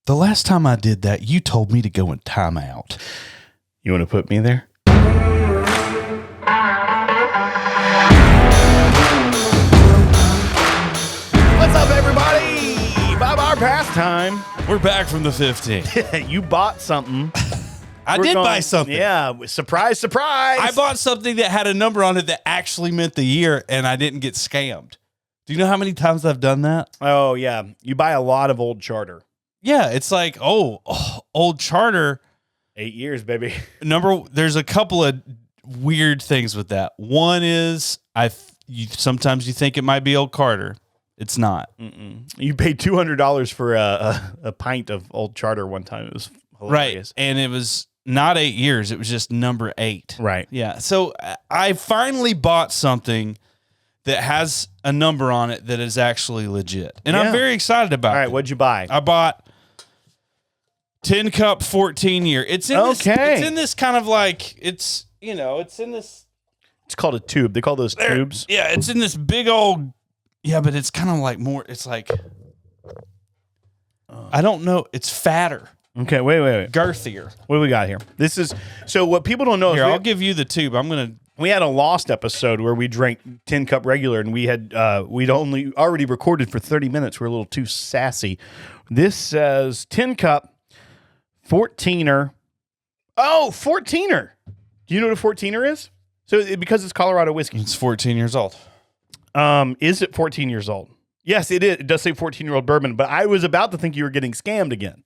The last time I did that, you told me to go in timeout. You want to put me there? What's up, everybody? Bob our pastime. We're back from the 15. You bought something. I did buy something. Yeah, surprise, surprise. I bought something that had a number on it that actually meant the year, and I didn't get scammed. Do you know how many times I've done that? Oh, yeah. You buy a lot of old charter. Yeah, it's like, old charter. 8 years, baby. There's a couple of weird things with that. One is sometimes you think it might be old Carter. It's not. You paid $200 for a pint of old charter one time. It was hilarious. Right, and it was not 8 years. It was just number 8. Right. Yeah, so I finally bought something that has a number on it that is actually legit. And I'm very excited about it. All right, what'd you buy? I bought 10 cup 14 year. It's in this kind of like, it's in this. It's called a tube. They call those tubes. Yeah, it's in this big old, but it's kind of like more, it's like, I don't know. It's fatter. Okay, wait. Girthier. What do we got here? This is, so what people don't know Here, is I'll give you the tube. we had a Lost episode where we drank 10 cup regular, and we'd only already recorded for 30 minutes. We're a little too sassy. This says 10 cup 14er. Oh, 14er. Do you know what a 14er is? So because it's Colorado whiskey. It's 14 years old. Is it 14 years old? Yes, it is. It does say 14-year-old bourbon, but I was about to think you were getting scammed again.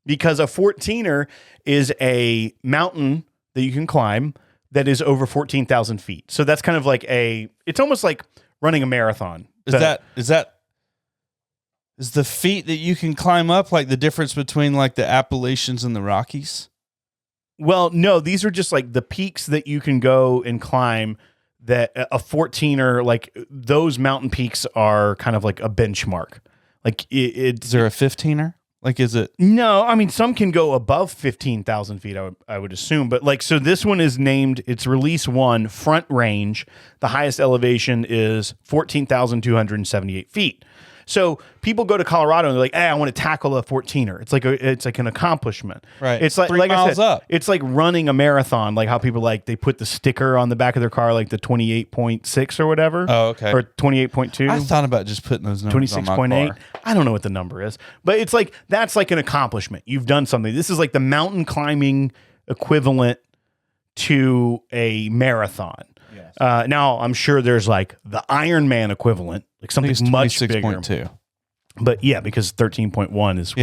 Because a 14er is a mountain that you can climb that is over 14,000 feet. So that's kind of like it's almost like running a marathon. Is the feet that you can climb up like the difference between like the Appalachians and the Rockies? Well, no, these are just like the peaks that you can go and climb. That a 14er, like those mountain peaks are kind of like a benchmark. Like is there a 15er? Like, is it? No, I mean, some can go above 15,000 feet, I would assume. But like, so this one is named, it's release 1, front range. The highest elevation is 14,278 feet. So people go to Colorado and they're like, "Hey, I want to tackle a 14er." It's like an accomplishment. Right. It's like 3 miles I said, up. It's like running a marathon. Like how people they put the sticker on the back of their car, like the 28.6 or whatever. Oh, okay. Or 28.2. I thought about just putting those numbers on my 26.8. car. I don't know what the number is, but it's like that's like an accomplishment. You've done something. This is like the mountain climbing equivalent to a marathon. Yes. Now I'm sure there's like the Ironman equivalent, like something much bigger. 26.2. But yeah, because 13.1 is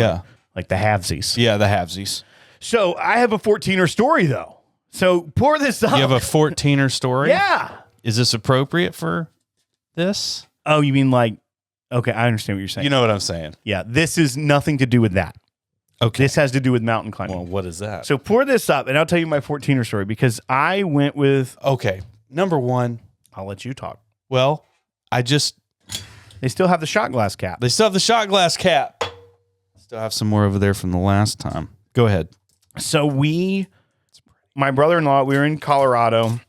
like the halvesies. Yeah, the halvesies. So I have a 14er story though. So pour this up. You have a 14er story? Yeah. Is this appropriate for this? Oh, you mean like, okay, I understand what you're saying. You know what I'm saying. Yeah, this is nothing to do with that. Okay. This has to do with mountain climbing. Well, what is that? So pour this up and I'll tell you my 14er story because I went with... Okay. Number 1. I'll let you talk. Well, They still have the shot glass cap. They still have the shot glass cap. Still have some more over there from the last time. Go ahead. So my brother-in-law, we were in Colorado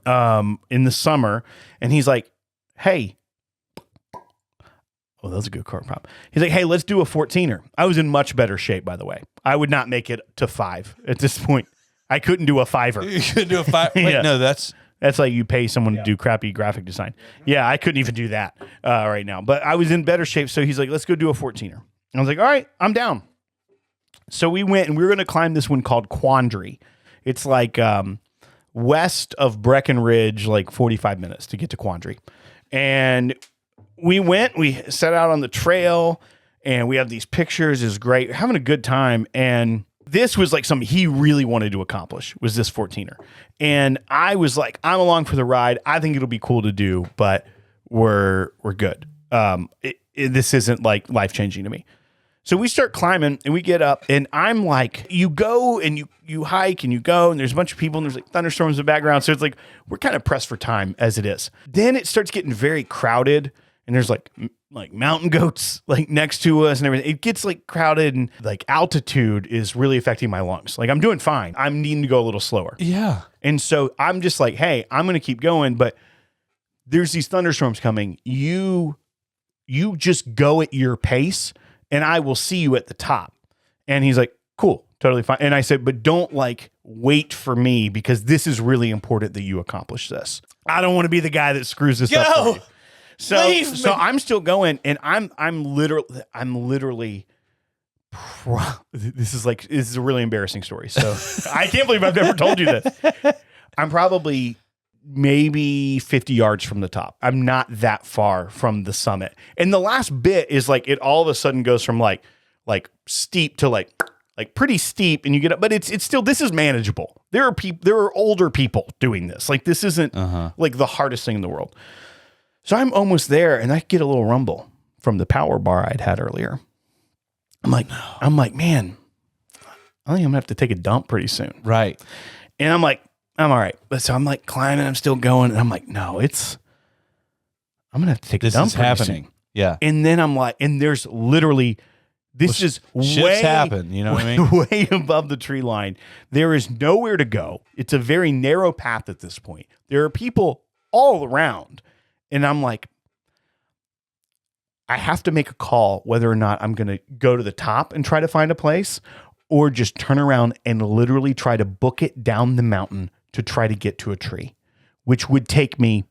in the summer, and he's like, "Hey." Oh, that was a good car prop. He's like, "Hey, let's do a 14er." I was in much better shape, by the way. I would not make it to 5 at this point. I couldn't do a 5er. You couldn't do a 5? Wait, Yeah. no, that's like you pay someone to do crappy graphic design. Yeah, I couldn't even do that right now. But I was in better shape, so he's like, "Let's go do a 14er." I was like, "All right, I'm down." So we went, and we were going to climb this one called Quandary. It's like west of Breckenridge, like 45 minutes to get to Quandary. And we set out on the trail, and we have these pictures. It was great. We're having a good time. And this was like something he really wanted to accomplish, was this 14er. And I was like, I'm along for the ride. I think it'll be cool to do, but we're good. This isn't like life-changing to me. So we start climbing and we get up, and I'm like, you go and you hike and you go, and there's a bunch of people and there's like thunderstorms in the background. So it's like, we're kind of pressed for time as it is. Then it starts getting very crowded, and there's like mountain goats like next to us and everything. It gets like crowded, and like altitude is really affecting my lungs. Like I'm doing fine. I'm needing to go a little slower. Yeah. And so I'm just like, hey, I'm going to keep going, but there's these thunderstorms coming. You just go at your pace and I will see you at the top. And he's like, cool, totally fine. And I said, but don't like wait for me because this is really important that you accomplish this. I don't want to be the guy that screws this up for you. So I'm still going, and I'm literally this is a really embarrassing story. So I can't believe I've never told you this. I'm probably maybe 50 yards from the top. I'm not that far from the summit. And the last bit is like it all of a sudden goes from like steep to like pretty steep, and you get up, but it's still, this is manageable. There are older people doing this. Like this isn't like the hardest thing in the world. So I'm almost there, and I get a little rumble from the power bar I'd had earlier. I'm like, man, I think I'm gonna have to take a dump pretty soon. Right. And I'm like, I'm all right. But so I'm like climbing, I'm still going, and I'm like, no, I'm gonna have to take a dump. This is happening. Soon. Yeah. And then I'm like, and there's literally shit's happen, you know what I mean? Way above the tree line. There is nowhere to go. It's a very narrow path at this point. There are people all around. And I'm like, I have to make a call whether or not I'm going to go to the top and try to find a place or just turn around and literally try to book it down the mountain to try to get to a tree, which would take me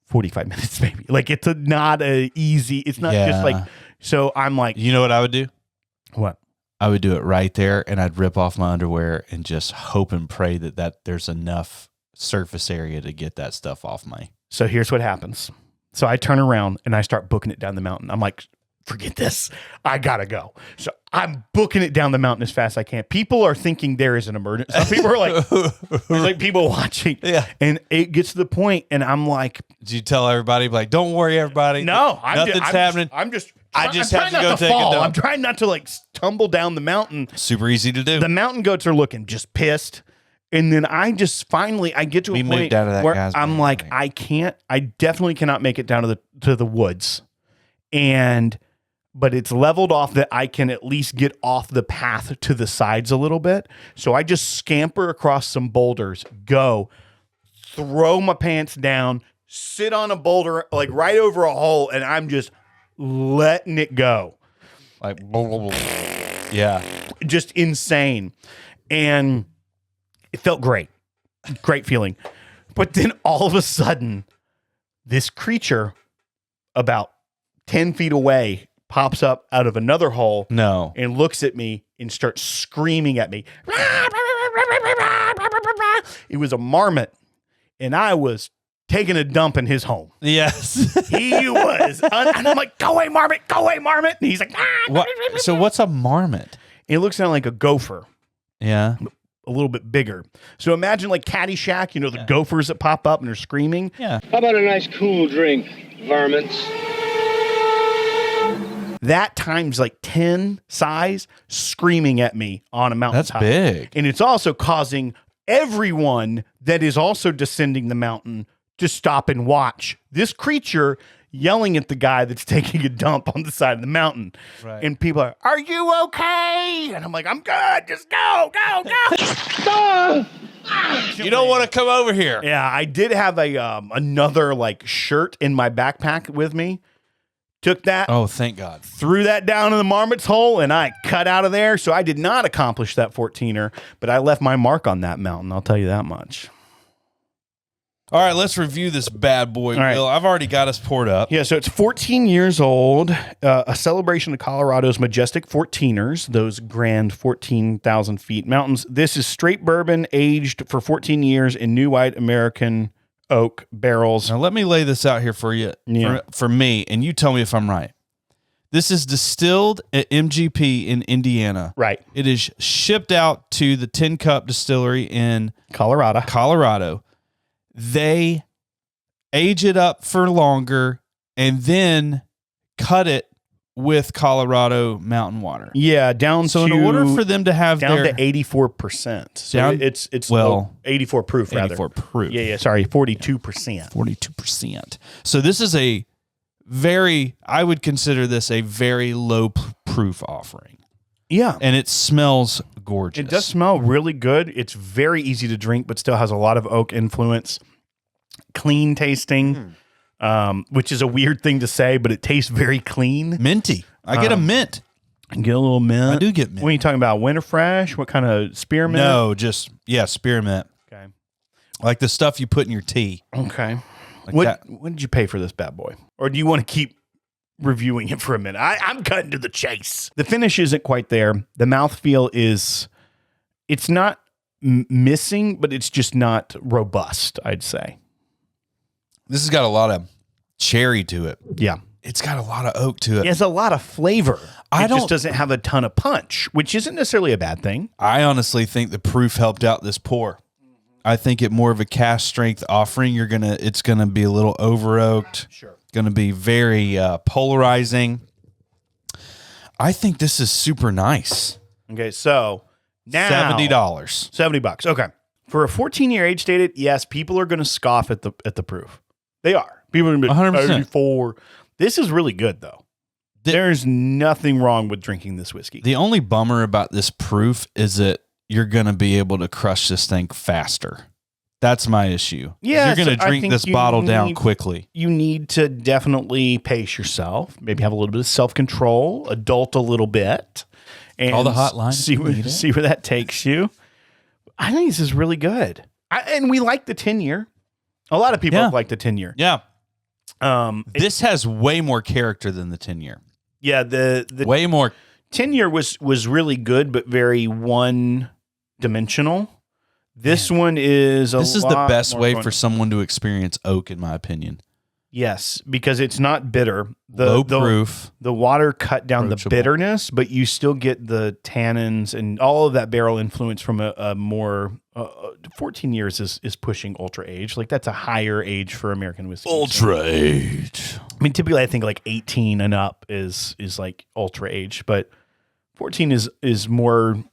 45 minutes maybe. Like it's not easy. It's not just like, so I'm like. You know what I would do? What? I would do it right there, and I'd rip off my underwear and just hope and pray that there's enough surface area to get that stuff off me. So here's what happens. So I turn around and I start booking it down the mountain. I'm like, forget this. I gotta go. So I'm booking it down the mountain as fast as I can. People are thinking there is an emergency. Some people are like, there's like people watching. Yeah. And it gets to the point, and I'm like, did you tell everybody, like, don't worry, everybody? No, nothing's happening. I'm just have to go take a dump. I'm trying not to like tumble down the mountain. Super easy to do. The mountain goats are looking just pissed. And then I just finally I get to a point where I'm like, I definitely cannot make it down to the woods. But it's leveled off that I can at least get off the path to the sides a little bit. So I just scamper across some boulders, throw my pants down, sit on a boulder, like right over a hole, and I'm just letting it go. Like, yeah. Just insane. And it felt great. Great feeling. But then all of a sudden, this creature about 10 feet away pops up out of another hole. No. And looks at me and starts screaming at me. It was a marmot, and I was taking a dump in his home. Yes. He was. And I'm like, go away, marmot. Go away, marmot. And he's like, So what's a marmot? It looks kind of like a gopher. Yeah. A little bit bigger. So imagine like Caddyshack, the gophers that pop up and are screaming. Yeah. How about a nice cool drink, varmints? That times like 10 size screaming at me on a mountaintop. That's big. And it's also causing everyone that is also descending the mountain to stop and watch this creature yelling at the guy that's taking a dump on the side of the mountain. Right. And people are you okay? And I'm like, I'm good. Just go. You don't want to come over here. Yeah, I did have another like shirt in my backpack with me. Took that. Oh, thank God. Threw that down in the marmot's hole, and I cut out of there. So I did not accomplish that 14er, but I left my mark on that mountain. I'll tell you that much. All right, let's review this bad boy, right. Will. I've already got us poured up. Yeah, so it's 14 years old, a celebration of Colorado's majestic 14ers, those grand 14,000 feet mountains. This is straight bourbon aged for 14 years in new white American oak barrels. Now, let me lay this out here for you, for me, and you tell me if I'm right. This is distilled at MGP in Indiana. Right. It is shipped out to the Tin Cup Distillery in Colorado. They age it up for longer and then cut it with Colorado mountain water. Yeah, down so to... in order for them to have down their... to 84%. So down, it's 84 proof, rather. 84 proof. Yeah, sorry, 42%. 42%. So this is I would consider this a very low proof offering. Yeah. And it smells gorgeous. It does smell really good. It's very easy to drink, but still has a lot of oak influence. Clean tasting, which is a weird thing to say, but it tastes very clean. Minty. I get a mint. Get a little mint. I do get mint. What are you talking about? Winter fresh? What kind of spearmint? No, just spearmint. Okay. Like the stuff you put in your tea. Okay. Like What that. did you pay for this bad boy? Or do you want to keep reviewing it for a minute? I'm cutting to the chase. The finish isn't quite there. The mouthfeel is, it's not missing, but it's just not robust, I'd say. This has got a lot of cherry to it. Yeah. It's got a lot of oak to it. It has a lot of flavor. I It just don't- doesn't have a ton of punch, which isn't necessarily a bad thing. I honestly think the proof helped out this pour. I think it more of a cast strength offering. It's gonna be a little over oaked. Sure. Going to be very polarizing. I think this is super nice. Okay, so now $70. $70. Okay. For a 14-year age stated, yes, people are going to scoff at the proof. They are. People are going to be 100%. 84. This is really good though. There's nothing wrong with drinking this whiskey. The only bummer about this proof is that you're going to be able to crush this thing faster. That's my issue. Yeah, You're going so to I drink think this you bottle down need- quickly. You need to definitely pace yourself. Maybe have a little bit of self-control, adult a little bit, and All the hotlines see if you need it. see where that takes you. I think this is really good. And we like the 10-year. A lot of people Yeah. like the 10-year. Yeah. It- This has way more character than the 10-year. yeah, the Way more. 10-year was really good, but very one-dimensional. This one is This is the lot best more way fun. for someone to experience oak, in my opinion. Yes, because it's not bitter. Low proof. The water cut down the Approachable. bitterness, but you still get the tannins and all of that barrel influence from a more 14 years is pushing ultra age. Like that's a higher age for American whiskey. age. I mean, typically I think like 18 and up is like ultra age, but 14 is more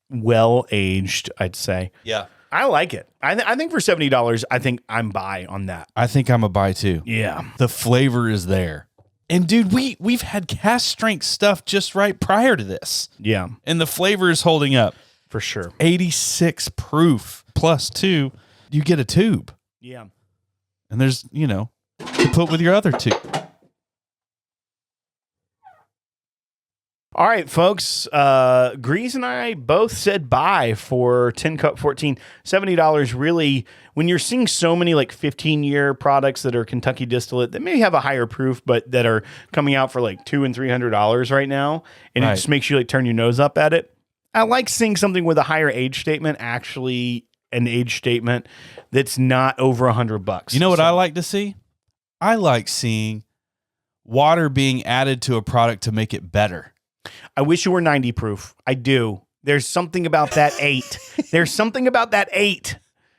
well aged, I'd say. Yeah. I like it. I think for $70, I think I'm buy on that. I think I'm a buy too. Yeah. The flavor is there. And dude, we've had cast strength stuff just right prior to this. Yeah, And the flavor is holding up. for sure. 86 proof plus 2, you get a tube. Yeah. And there's, to put with your other tube. All right, folks. Greeze and I both said buy for 10 Cup 14. $70 really, when you're seeing so many like 15-year products that are Kentucky distillate that may have a higher proof, but that are coming out for like $200 and $300 right now, and it Right. just makes you like turn your nose up at it. I like seeing something with a higher age statement, actually an age statement that's not over $100. You know what I like to see? I like seeing water being added to a product to make it better. I wish you were 90 proof. I do. There's something about that 8. There's something about that 8.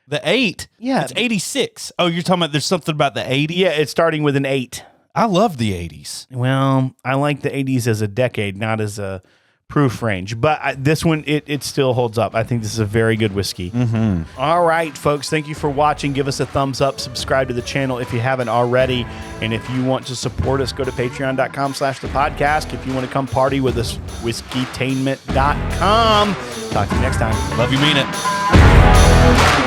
The 8? Yeah. It's 86. Oh, you're talking about there's something about the 80? Yeah, it's starting with an 8. I love the 80s. Well, I like the 80s as a decade, not as a proof range. But this one, it still holds up. I think this is a very good whiskey. Mm-hmm. All right, folks. Thank you for watching. Give us a thumbs up. Subscribe to the channel if you haven't already. And if you want to support us, go to patreon.com/thepodcast. If you want to come party with us, whiskeytainment.com. Talk to you next time. Love you, mean it.